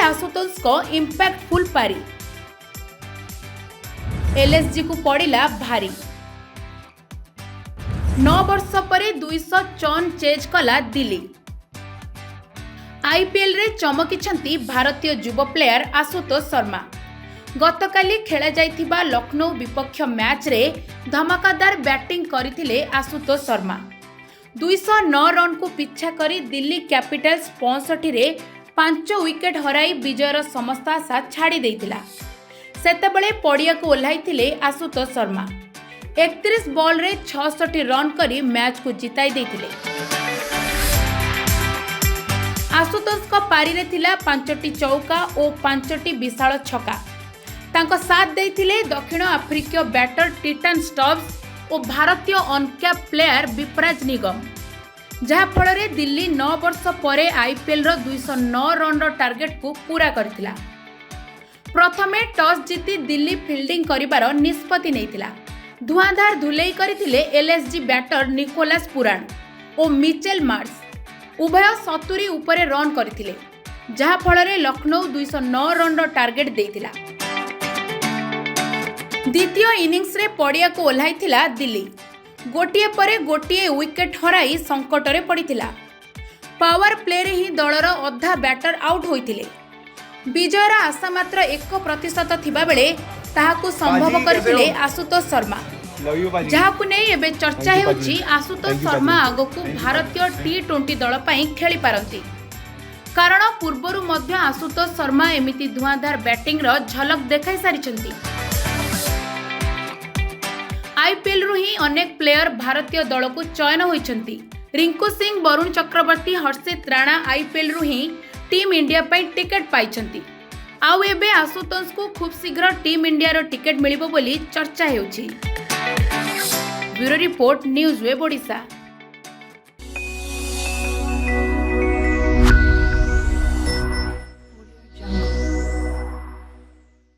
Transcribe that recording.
आशुतोष को इंपैक्टफुल पारी, एलएसजी को पड़िला भारी। 9 वर्ष पर 254 चेज कला दिल्ली। आईपीएल रे चमकी भारतीय युव प्लेयर आशुतोष शर्मा। गतकाली खेला जाइथिबा लखनऊ विपक्ष मैच रे धमाकादार बैटिंग करथिले आशुतोष शर्मा। 209 रन को पिछा करी दिल्ली कैपिटल्स 65 रे 5 विकेट हराई विजयर समस्त आशा छाड़ी देइतिला। सेतेबेले पड़िया को ओह्लाइथिले आशुतोष शर्मा। 31 बॉल रे 66 रन करी मैच को जिताई देइतिले। आशुतोष को पारी रे थिला 5टी चौका और 5टी विशाल छक्का। तांको साथ देइथिले दक्षिण आफ्रिकीय बैटर टिटन स्टब्स और भारतीय अनकैप प्लेयर विपराज निगम, जहाँ फल दिल्ली 9 वर्ष पर आईपीएल 209 रन टार्गेट को पूरा करथिला। प्रथमे टॉस जीति दिल्ली फील्डिंग करिबार निष्पत्ति नैथिला। धुआंधार धुलेई करथिले एलएसजी बैटर निकोलस पुराण और मिचेल मार्स। उभय 70 उपरे रन करथिले, जहाँ फल लखनऊ 209 रन टार्गेट देइथिला। द्वितीय इनिंग्स रे पड़िया को ओह्लाइथिला दिल्ली। गोटिए परे गोटिए विकेट हराई संकट रे पड़िथिला। पावर प्ले रे ही दलर अधा बैटर आउट होइथिले। विजयर आशा मात्र 1% थिबा बेले ताहाकू संभव करथिले आशुतोष शर्मा, जहाकू नै एबे चर्चा हेउची आशुतोष शर्मा आगकू भारतीय टी20 दल पई खेली पारंती। कारण पूर्वरु मध्य आशुतोष शर्मा एमिति धुआंधार बैटिंग रो झलक देखाई सारिचंती। आईपीएल रु ही अनेक प्लेयर भारतीय दल को चयन होइछंती। रिंकू सिंह, वरुण चक्रवर्ती, हर्षित राणा आईपीएल रु ही टीम इंडिया पई टिकेट पाइछंती। आउ एबे आशुतोष को खूब शीघ्र टीम इंडिया रो टिकेट मिलिबो बोली चर्चा हेउची। Bureau report, news web Odisha.